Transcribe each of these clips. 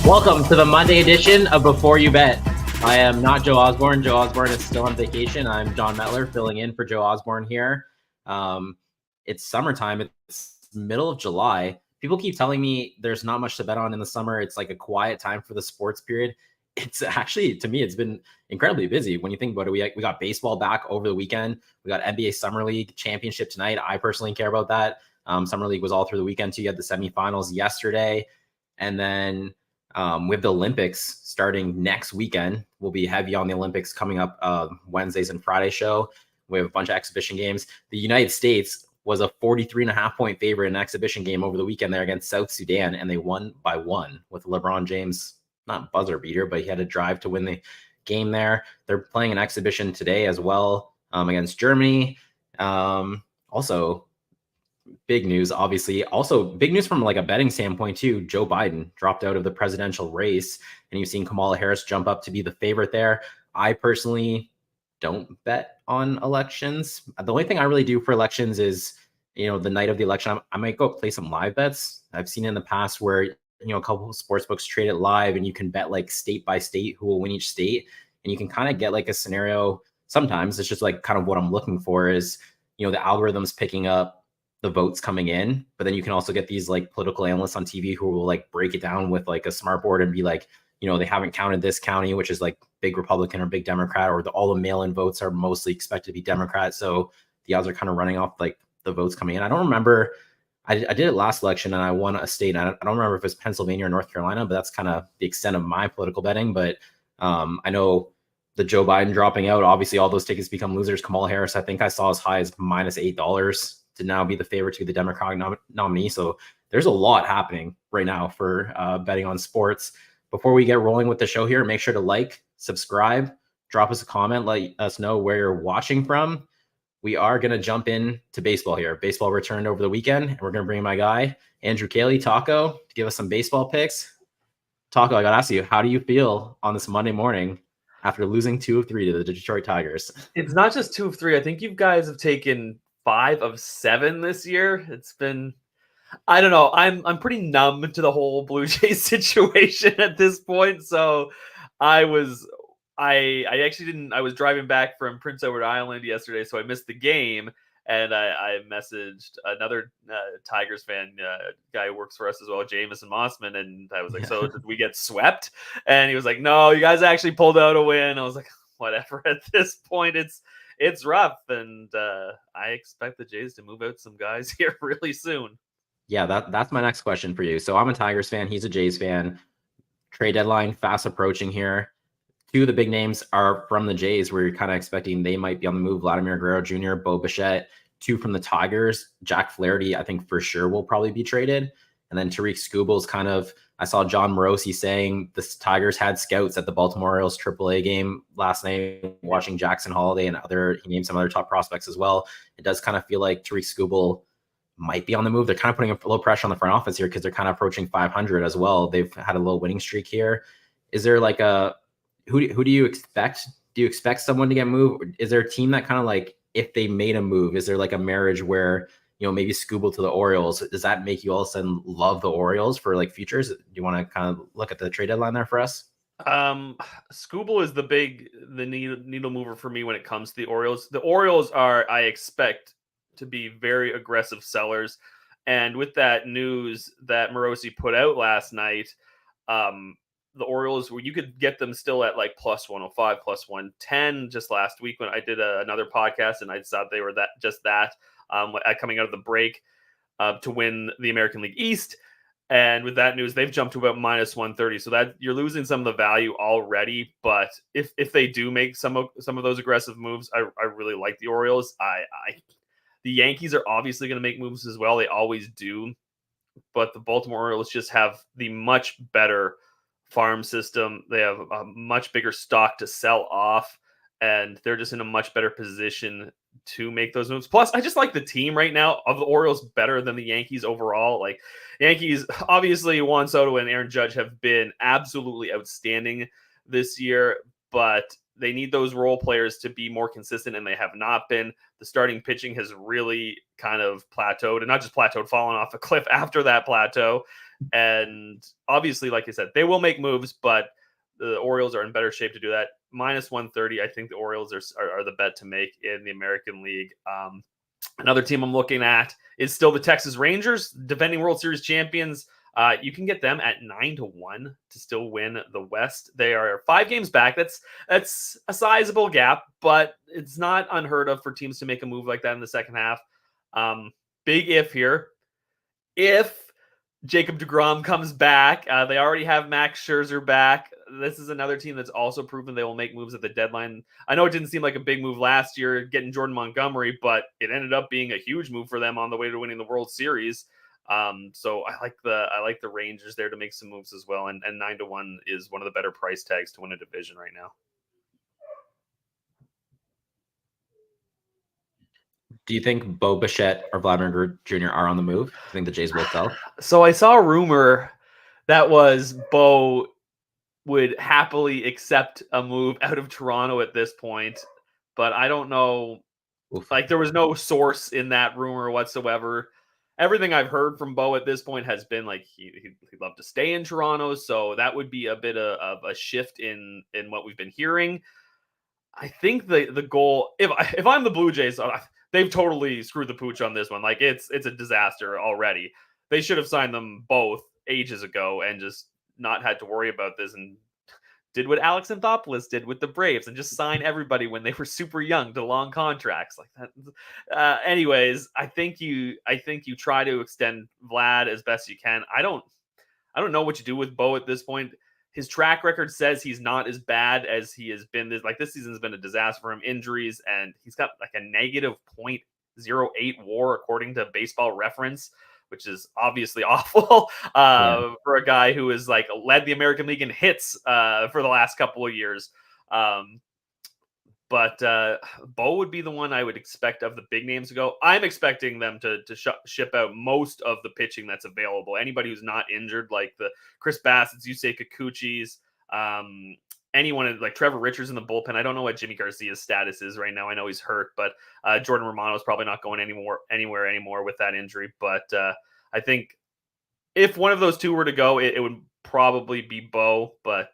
Welcome to the Monday edition of Before You Bet. I am not Joe Osborne. Joe Osborne is still on vacation. I'm John Metler filling in for Joe Osborne here. It's summertime. It's middle of July. People keep telling me there's not much to bet on in the summer. It's like a quiet time for the sports period. It's actually, to me, it's been incredibly busy. When you think about it, we got baseball back over the weekend. We got NBA Summer League championship tonight. I personally care about that. Summer League was all through the weekend too. You had the semifinals yesterday. And then we have the Olympics starting next weekend. We'll be heavy on the Olympics coming up Wednesdays and Friday show. We have a bunch of exhibition games. The United States was a 43.5 point favorite in an exhibition game over the weekend there against South Sudan, and they won by 1 with LeBron James, not buzzer beater, but he had a drive to win the game there. They're playing an exhibition today as well against Germany. Also, big news, obviously. Also, big news from like a betting standpoint too. Joe Biden dropped out of the presidential race, and you've seen Kamala Harris jump up to be the favorite there. I personally don't bet on elections. The only thing I really do for elections is, the night of the election, I might go play some live bets. I've seen in the past where, a couple of sports books trade it live, and you can bet like state by state who will win each state. And you can kind of get like a scenario. Sometimes it's just like kind of what I'm looking for is, the algorithms picking up the votes coming in, but then you can also get these like political analysts on TV who will like break it down with like a smart board and be like, they haven't counted this county, which is like big Republican or big Democrat, or all the mail-in votes are mostly expected to be Democrat. So the odds are kind of running off like the votes coming in. I don't remember. I did it last election and I won a state. I don't remember if it's Pennsylvania or North Carolina, but that's kind of the extent of my political betting. But I know the Joe Biden dropping out, obviously all those tickets become losers. Kamala Harris, I think I saw as high as -$8 to now be the favorite to be the Democratic nominee. So there's a lot happening right now for betting on sports. Before we get rolling with the show here, make sure to like, subscribe, drop us a comment, let us know where you're watching from. We are going to jump in to baseball here. Baseball returned over the weekend, and we're going to bring my guy, Andrew Cayley, Taco, to give us some baseball picks. Taco, I got to ask you, how do you feel on this Monday morning after losing 2 of 3 to the Detroit Tigers? It's not just 2 of 3. I think you guys have taken 5 of 7 this year. It's been, I don't know. I'm pretty numb to the whole Blue Jays situation at this point. So I actually didn't. I was driving back from Prince Edward Island yesterday, so I missed the game. And I messaged another Tigers fan, guy who works for us as well, Jameson Mossman, and I was like, "So did we get swept?" And he was like, "No, you guys actually pulled out a win." I was like, "Whatever." At this point, it's rough, and I expect the Jays to move out some guys here really soon. Yeah, that's my next question for you. So I'm a Tigers fan. He's a Jays fan. Trade deadline fast approaching here. 2 of the big names are from the Jays, where you're kind of expecting they might be on the move. Vladimir Guerrero Jr., Bo Bichette. 2 from the Tigers. Jack Flaherty, I think for sure will probably be traded. And then Tariq Skubal's kind of, I saw John Morosi saying the Tigers had scouts at the Baltimore Orioles AAA game last night, watching Jackson Holiday and he named some other top prospects as well. It does kind of feel like Tariq Skubal might be on the move. They're kind of putting a little pressure on the front office here because they're kind of approaching 500 as well. They've had a little winning streak here. Is there like who do you expect? Do you expect someone to get moved? Is there a team that kind of like, if they made a move, is there like a marriage where, maybe Skubal to the Orioles? Does that make you all of a sudden love the Orioles for like futures? Do you want to kind of look at the trade deadline there for us? Skubal is the needle mover for me when it comes to the Orioles. The Orioles are, I expect, to be very aggressive sellers. And with that news that Morosi put out last night, the Orioles, where you could get them still at like +105, +110. Just last week when I did another podcast, and I thought they were that coming out of the break to win the American League East. And with that news, they've jumped to about -130. So that you're losing some of the value already. But if they do make some of those aggressive moves, I really like the Orioles. The Yankees are obviously going to make moves as well. They always do. But the Baltimore Orioles just have the much better farm system. They have a much bigger stock to sell off, and they're just in a much better position to make those moves. Plus, I just like the team right now of the Orioles better than the Yankees overall. Like, Yankees, obviously Juan Soto and Aaron Judge have been absolutely outstanding this year, but they need those role players to be more consistent, and they have not been. The starting pitching has really kind of plateaued, and not just plateaued, fallen off a cliff after that plateau. And obviously, like I said, they will make moves, but the Orioles are in better shape to do that. Minus 130, I think the Orioles are the bet to make in the American League. Another team I'm looking at is still the Texas Rangers, defending World Series champions. You can get them at 9-1 to still win the West. They are 5 games back. That's a sizable gap, but it's not unheard of for teams to make a move like that in the second half. Big if here. If Jacob deGrom comes back, they already have Max Scherzer back. This is another team that's also proven they will make moves at the deadline. I know it didn't seem like a big move last year getting Jordan Montgomery, but it ended up being a huge move for them on the way to winning the World Series. So I like the Rangers there to make some moves as well, and 9-1 is one of the better price tags to win a division right now. Do you think Bo Bichette or Vladimir Jr. are on the move? Do you think the Jays will sell? So I saw a rumor that was Bo would happily accept a move out of Toronto at this point, but I don't know. Oof. Like, there was no source in that rumor whatsoever. Everything I've heard from Bo at this point has been like he'd love to stay in Toronto, so that would be a bit of a shift in what we've been hearing. I think the goal, if I'm the Blue Jays, they've totally screwed the pooch on this one. Like, it's a disaster already. They should have signed them both ages ago and just not had to worry about this, and did what Alex Anthopoulos did with the Braves and just sign everybody when they were super young to long contracts like that. Anyways, I think you try to extend Vlad as best you can. I don't know what you do with Bo at this point. His track record says he's not as bad as he has been. This season has been a disaster for him. Injuries, and he's got like a negative .08 WAR according to Baseball Reference, which is obviously awful for a guy who has like led the American League in hits for the last couple of years. But Bo would be the one I would expect of the big names to go. I'm expecting them to ship out most of the pitching that's available. Anybody who's not injured, like the Chris Bassett's, Yusei Kikuchi's, anyone like Trevor Richards in the bullpen. I don't know what Jimmy Garcia's status is right now. I know he's hurt, but Jordan Romano is probably not going anywhere anymore with that injury. But I think if one of those two were to go, it would probably be Bo. But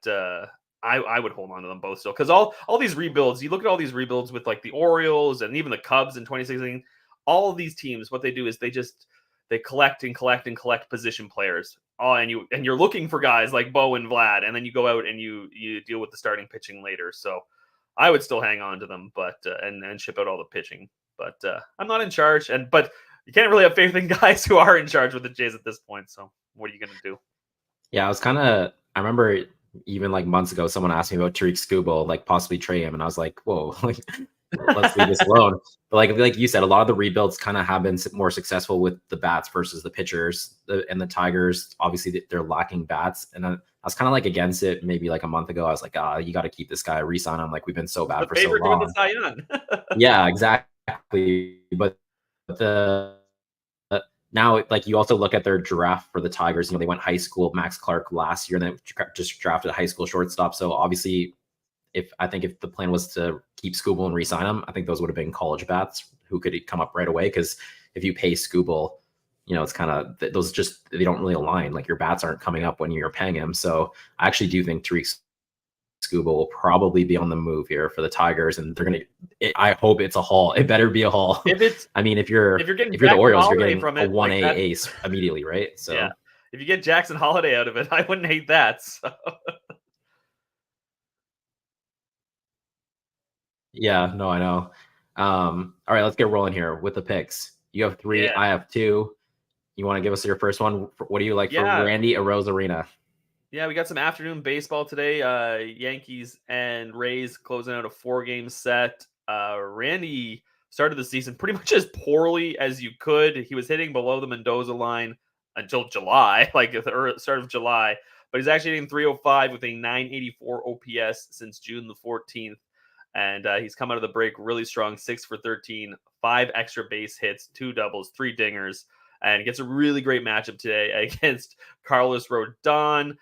I would hold on to them both still, because all these rebuilds, you look at all these rebuilds with like the Orioles and even the Cubs in 2016, all of these teams, what they do is they collect and collect and collect position players. And you're looking for guys like Bo and Vlad, and then you go out and you deal with the starting pitching later. So I would still hang on to them, but and ship out all the pitching. But I'm not in charge, but you can't really have faith in guys who are in charge with the Jays at this point. So what are you going to do? Yeah, I remember even like months ago, someone asked me about Tariq Skubal, like possibly trade him, and I was like, whoa, like let's leave this alone. But like you said, a lot of the rebuilds kind of have been more successful with the bats versus the pitchers. And the Tigers, obviously, they're lacking bats. And I was kind of like against it maybe like a month ago. I was like, you got to keep this guy, re-sign him. Like, we've been so bad for so long. The Cy Young. Yeah, exactly. But now, like, you also look at their draft for the Tigers. They went high school, Max Clark last year, and then just drafted a high school shortstop. So obviously, if the plan was to keep Skubal and re-sign him, I think those would have been college bats who could come up right away. Because if you pay Skubal, it's kind of those they don't really align. Like, your bats aren't coming up when you're paying him. So I actually do think Tariq Skubal will probably be on the move here for the Tigers, and they're gonna. I hope it's a haul. It better be a haul. If you're the Orioles, you're getting from a 1A ace immediately, right? So yeah, if you get Jackson Holiday out of it, I wouldn't hate that. So. Yeah, no, I know. All right, let's get rolling here with the picks. You have 3, I have 2. You want to give us your first one? What do you like for Randy Arozarena? Yeah, we got some afternoon baseball today. Yankees and Rays closing out a 4-game set. Randy started the season pretty much as poorly as you could. He was hitting below the Mendoza line until July, like at the start of July. But he's actually hitting .305 with a .984 OPS since June the 14th. And he's come out of the break really strong, 6 for 13, 5 extra base hits, 2 doubles, 3 dingers, and gets a really great matchup today against Carlos Rodon,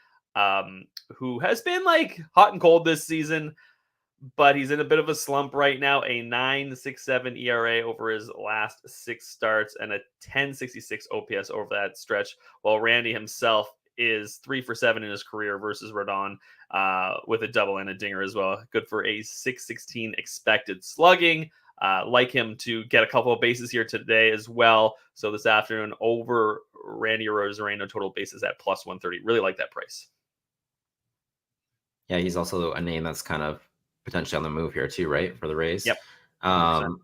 who has been like hot and cold this season, but he's in a bit of a slump right now. A 9.67 ERA over his last 6 starts and a 10.66 OPS over that stretch, while Randy himself is 3 for 7 in his career versus Rodon, with a double and a dinger as well. Good for a 616 expected slugging. Like him to get a couple of bases here today as well. So this afternoon over Randy Arozarena, total bases at plus 130. Really like that price. Yeah, he's also a name that's kind of potentially on the move here too, right? For the Rays. Yep. 100%.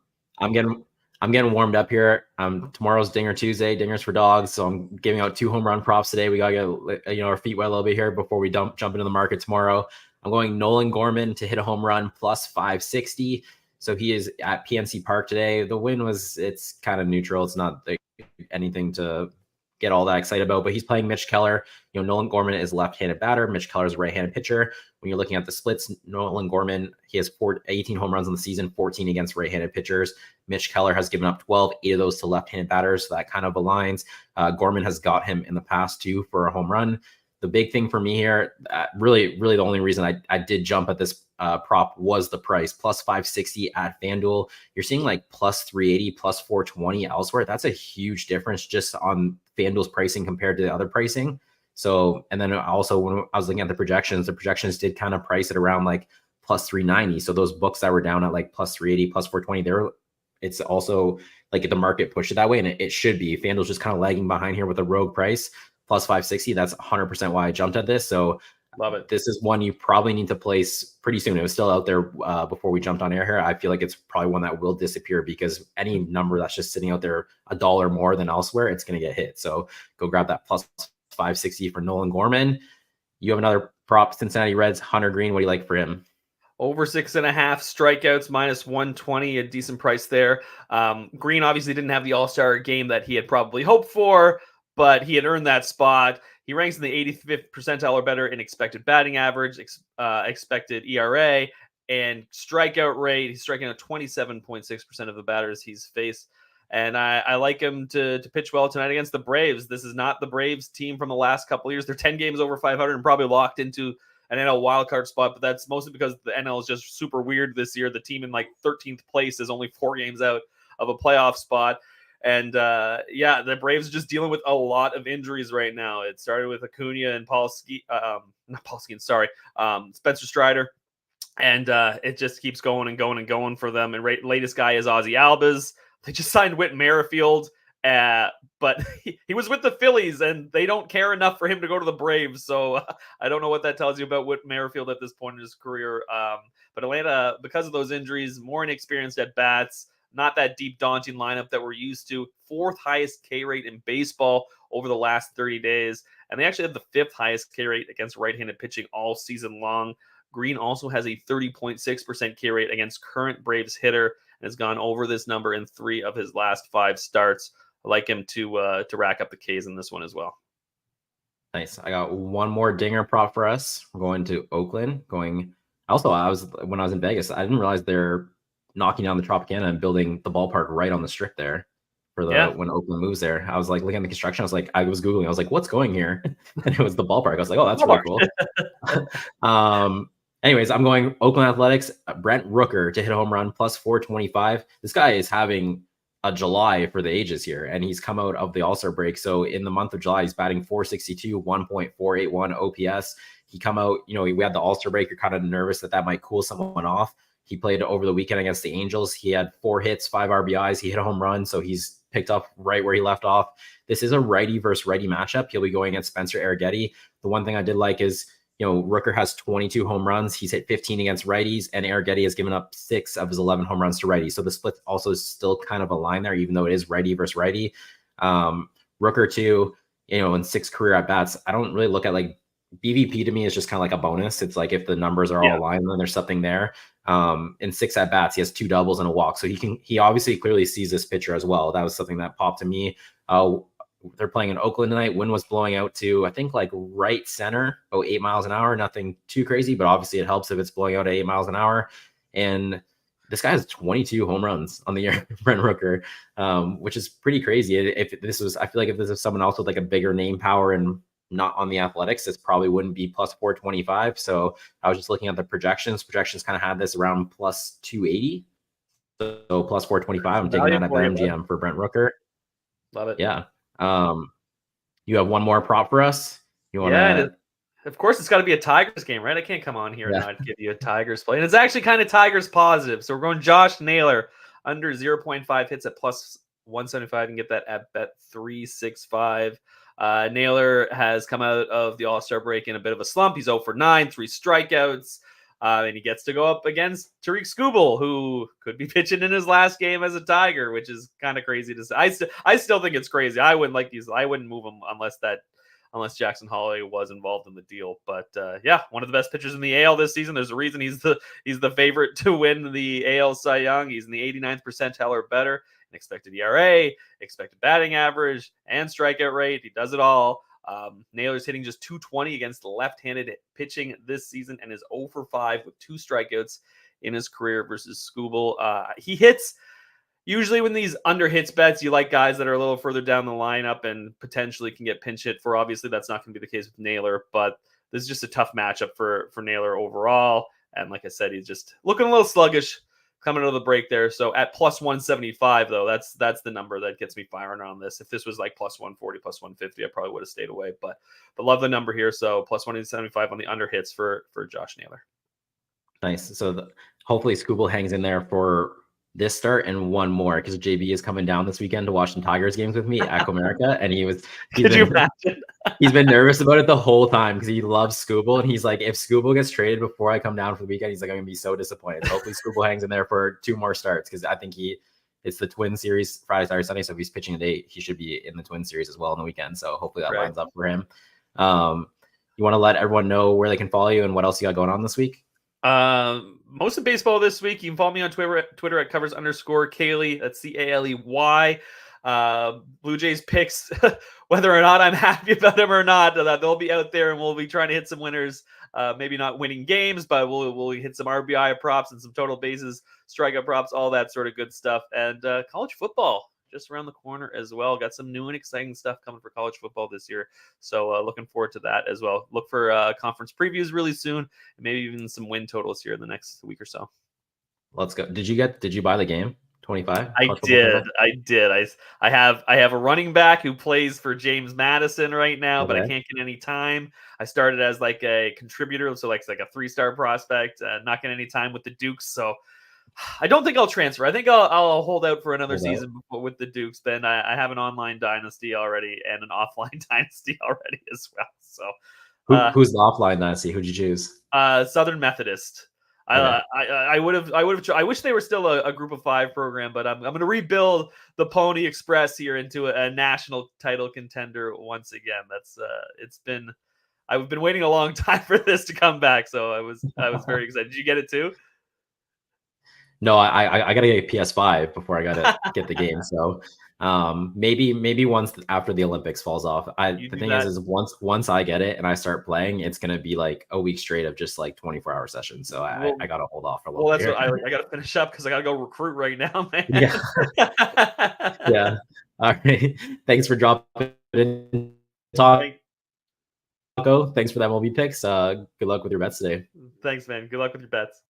I'm getting warmed up here. Tomorrow's Dinger Tuesday, Dingers for Dogs. So I'm giving out 2 home run props today. We gotta get our feet wet a little bit here before we jump into the market tomorrow. I'm going Nolan Gorman to hit a home run plus 560. So he is at PNC Park today. The win it's kind of neutral. It's not anything to get all that excited about, but he's playing Mitch Keller. Nolan Gorman is left-handed batter. Mitch Keller is a right-handed pitcher. When you're looking at the splits, Nolan Gorman, he has 18 home runs on the season, 14 against right-handed pitchers. Mitch Keller has given up 12, 8 of those to left-handed batters, so that kind of aligns. Gorman has got him in the past too for a home run. The big thing for me here, really the only reason I did jump at this prop was the price, plus 560 at FanDuel. You're seeing like plus 380, plus 420 elsewhere. That's a huge difference just on FanDuel's pricing compared to the other pricing. So, and then also when I was looking at the projections did kind of price it around like plus 390. So those books that were down at like plus 380, plus 420, it's also like the market pushed it that way, and it should be. FanDuel's just kind of lagging behind here with a rogue price. Plus 560, that's 100% why I jumped at this. So love it. This is one you probably need to place pretty soon. It was still out there before we jumped on air here. I feel like it's probably one that will disappear because any number that's just sitting out there $1 more than elsewhere, it's going to get hit. So go grab that plus 560 for Nolan Gorman. You have another prop, Cincinnati Reds, Hunter Greene. What do you like for him? Over 6.5 strikeouts, minus 120, a decent price there. Greene obviously didn't have the All-Star game that he had probably hoped for, but he had earned that spot. He ranks in the 85th percentile or better in expected batting average, expected ERA, and strikeout rate. He's striking out 27.6% of the batters he's faced. And I like him to pitch well tonight against the Braves. This is not the Braves team from the last couple of years. They're 10 games over 500 and probably locked into an NL wildcard spot, but that's mostly because the NL is just super weird this year. The team in like 13th place is only 4 games out of a playoff spot. And the Braves are just dealing with a lot of injuries right now. It started with Acuna and Spencer Strider. And it just keeps going and going and going for them. And latest guy is Ozzy Albas. They just signed Whit Merrifield, but he was with the Phillies, and they don't care enough for him to go to the Braves. So I don't know what that tells you about Whit Merrifield at this point in his career. But Atlanta, because of those injuries, more inexperienced at bats, not that deep, daunting lineup that we're used to. 4th highest K rate in baseball over the last 30 days. And they actually have the 5th highest K rate against right-handed pitching all season long. Greene also has a 30.6% K rate against current Braves hitter and has gone over this number in 3 of his last 5 starts. I like him to rack up the Ks in this one as well. Nice. I got one more dinger prop for us. We're going to Oakland. When I was in Vegas, I didn't realize they're knocking down the Tropicana and building the ballpark right on the strip there for when Oakland moves there. I was like looking at the construction. I was Googling. I was like, what's going here? And it was the ballpark. I was like, oh, that's really cool. Anyways, I'm going Oakland Athletics, Brent Rooker to hit a home run plus 425. This guy is having a July for the ages here, and he's come out of the All-Star break. So in the month of July, he's batting 462, 1.481 OPS. He come out, we had the All-Star break. You're kind of nervous that might cool someone off. He played over the weekend against the Angels. He had 4 hits, 5 RBIs. He hit a home run, so he's picked up right where he left off. This is a righty versus righty matchup. He'll be going against Spencer Arrighetti. The one thing I did like is, Rooker has 22 home runs. He's hit 15 against righties, and Arrighetti has given up 6 of his 11 home runs to righties. So the split also is still kind of a line there, even though it is righty versus righty. Rooker too, in 6 career at bats. I don't really look at BVP to me is just kind of like a bonus. It's like if the numbers are all aligned, then there's something there. In 6 at bats, he has 2 doubles and a walk. So he obviously clearly sees this pitcher as well. That was something that popped to me. They're playing in Oakland tonight. Wind was blowing out to, I think, right center, 8 miles an hour. Nothing too crazy, but obviously it helps if it's blowing out at 8 miles an hour. And this guy has 22 home runs on the year, Brent Rooker, which is pretty crazy. I feel like if this is someone else with a bigger name power and not on the Athletics, this probably wouldn't be plus 425. So I was just looking at the projections. Projections kind of had this around plus 280. So plus 425. I'm taking that at BetMGM for Brent Rooker. Love it. Yeah. You have one more prop for us? You want Yeah, to? of course, it's got to be a Tigers game, right? I can't come on here and Yeah. not give you a Tigers play. And it's actually kind of Tigers positive. So we're going Josh Naylor under 0.5 hits at plus 175 and get that at bet 365. Naylor has come out of the All-Star break in a bit of a slump. He's 0 for 9, 3 strikeouts. And he gets to go up against Tariq Skubal, who could be pitching in his last game as a Tiger, which is kind of crazy to say. I still think it's crazy. I wouldn't like these. I wouldn't move him unless Jackson Holloway was involved in the deal. But yeah, one of the best pitchers in the AL this season. There's a reason he's the favorite to win the AL Cy Young. He's in the 89th percentile or better in expected ERA, expected batting average, and strikeout rate. He does it all. Naylor's hitting just 220 against left-handed pitching this season and is 0 for 5 with 2 strikeouts in his career versus Skubal. He hits. Usually when these under hits bets, you like guys that are a little further down the lineup and potentially can get pinch hit for. Obviously, that's not going to be the case with Naylor, but this is just a tough matchup for Naylor overall. And like I said, he's just looking a little sluggish coming out of the break there. So at plus 175, though, that's the number that gets me firing on this. If this was like plus 140, plus 150, I probably would have stayed away. But love the number here. So plus 175 on the under hits for Josh Naylor. Nice. So hopefully Skubal hangs in there for this start and one more, because JB is coming down this weekend to watch some Tigers games with me at Comerica, and he's been nervous about it the whole time because he loves Skubal, and he's like, if Skubal gets traded before I come down for the weekend, he's like, I'm gonna be so disappointed. Hopefully Skubal hangs in there for 2 more starts, because I think it's the Twin Series Friday, Saturday, Sunday, so if he's pitching today, he should be in the Twin Series as well on the weekend. So hopefully that lines up for him. You want to let everyone know where they can follow you and what else you got going on this week? Most of baseball this week. You can follow me on Twitter at covers_Caley. That's CALEY. Blue Jays picks, whether or not I'm happy about them or not, they'll be out there and we'll be trying to hit some winners. Maybe not winning games, but we'll hit some RBI props and some total bases, strikeout props, all that sort of good stuff. And college football just around the corner as well. Got some new and exciting stuff coming for college football this year. So looking forward to that as well. Look for conference previews really soon, and maybe even some win totals here in the next week or so. Let's go. Did you buy the game 25? I did. I have a running back who plays for James Madison right now, but I can't get any time. I started as like a contributor, so like a 3-star prospect, not getting any time with the Dukes. So I don't think I'll transfer. I think I'll hold out for another season with the Dukes. Ben, I have an online dynasty already and an offline dynasty already as well. So who's the offline dynasty? Who'd you choose? Southern Methodist. Okay. I wish they were still a group of 5 program, but I'm going to rebuild the Pony Express here into a national title contender once again. I've been waiting a long time for this to come back, so I was very excited. Did you get it too? No, I gotta get a PS5 before I gotta get the game. So maybe once after the Olympics falls off. The thing is once I get it and I start playing, it's gonna be like a week straight of just like 24-hour sessions. So I gotta hold off for a little bit. Well, that's what I gotta finish up because I gotta go recruit right now, man. Yeah. Yeah. All right. Thanks for dropping in. Taco. Thanks for the MLB picks. Good luck with your bets today. Thanks, man. Good luck with your bets.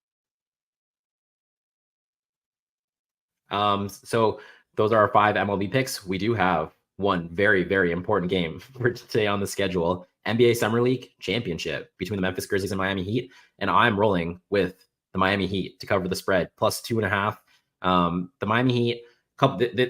So those are our 5 MLB picks. We do have one very, very important game for today on the schedule. NBA Summer League Championship between the Memphis Grizzlies and Miami Heat. And I'm rolling with the Miami Heat to cover the spread, plus 2.5. The Miami Heat,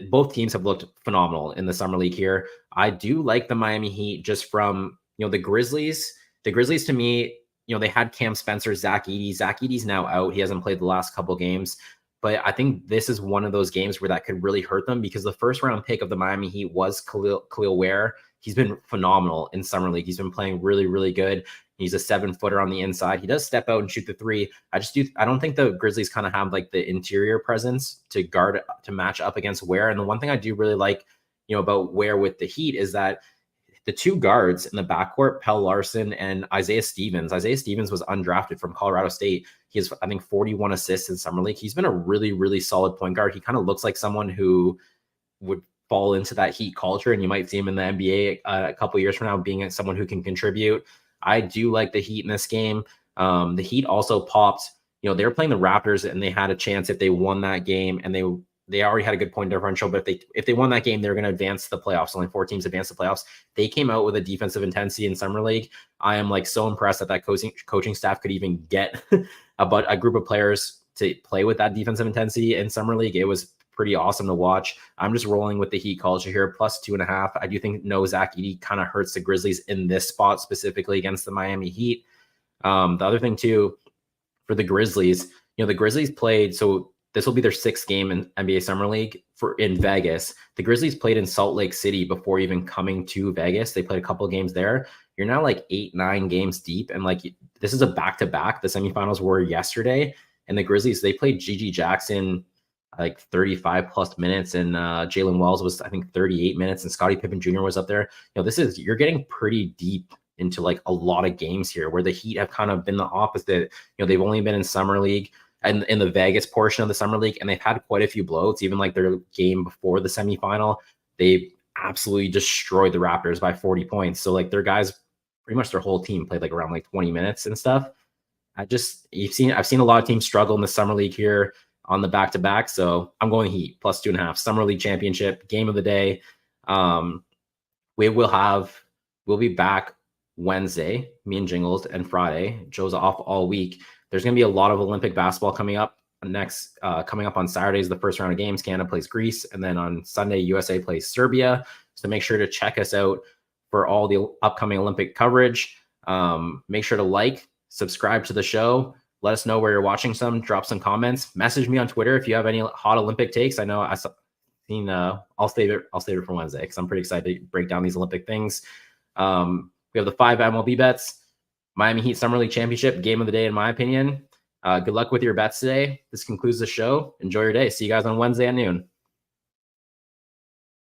both teams have looked phenomenal in the Summer League here. I do like the Miami Heat just from, the Grizzlies. The Grizzlies, to me, they had Cam Spencer, Zach Edey. Zach Edey's now out. He hasn't played the last couple games. But I think this is one of those games where that could really hurt them, because the first round pick of the Miami Heat was Khalil Ware. He's been phenomenal in Summer League. He's been playing really, really good. He's a 7-footer on the inside. He does step out and shoot the 3. I don't think the Grizzlies kind of have like the interior presence to match up against Ware. And the one thing I do really like, about Ware with the Heat is that the 2 guards in the backcourt, Pell Larson and Isaiah Stevens. Isaiah Stevens was undrafted from Colorado State. He has, I think, 41 assists in Summer League. He's been a really, really solid point guard. He kind of looks like someone who would fall into that Heat culture, and you might see him in the NBA a couple years from now being someone who can contribute. I do like the Heat in this game. The Heat also popped, they were playing the Raptors, and they had a chance if they won that game and they they already had a good point differential, but if they won that game, they're going to advance to the playoffs. Only 4 teams advance to the playoffs. They came out with a defensive intensity in summer league. I am like so impressed that coaching staff could even get a group of players to play with that defensive intensity in summer league. It was pretty awesome to watch. I'm just rolling with the Heat culture here, plus 2.5. I do think no Zach Edey kind of hurts the Grizzlies in this spot, specifically against the Miami Heat. The other thing too, for the Grizzlies, the Grizzlies played, so this will be their 6th game in NBA Summer League in Vegas. The Grizzlies played in Salt Lake City before even coming to Vegas. They played a couple of games there. You're now like 8-9 games deep, and like this is a back-to-back. The semifinals were yesterday, and the Grizzlies, they played Gigi Jackson like 35 plus minutes, and Jalen Wells was, I think, 38 minutes, and Scottie Pippen Jr. was up there. You're getting pretty deep into like a lot of games here, where the Heat have kind of been the opposite. They've only been in Summer League and in the Vegas portion of the Summer League, and they've had quite a few blowouts. Even like their game before the semifinal, they absolutely destroyed the Raptors by 40 points. So like their guys, pretty much their whole team played like around like 20 minutes and stuff. I've seen a lot of teams struggle in the Summer League here on the back-to-back. So I'm going Heat plus 2.5. Summer League championship game of the day. We'll be back Wednesday, me and Jingles, and Friday. Joe's off all week. There's going to be a lot of Olympic basketball coming up coming up on Saturdays, the first round of games. Canada plays Greece, and then on Sunday, USA plays Serbia. So make sure to check us out for all the upcoming Olympic coverage. Make sure to subscribe to the show. Let us know where you're watching drop some comments. Message me on Twitter if you have any hot Olympic takes. I know I'll save it for Wednesday, because I'm pretty excited to break down these Olympic things. We have the 5 MLB bets. Miami Heat Summer League Championship, game of the day, in my opinion. Good luck with your bets today. This concludes the show. Enjoy your day. See you guys on Wednesday at noon.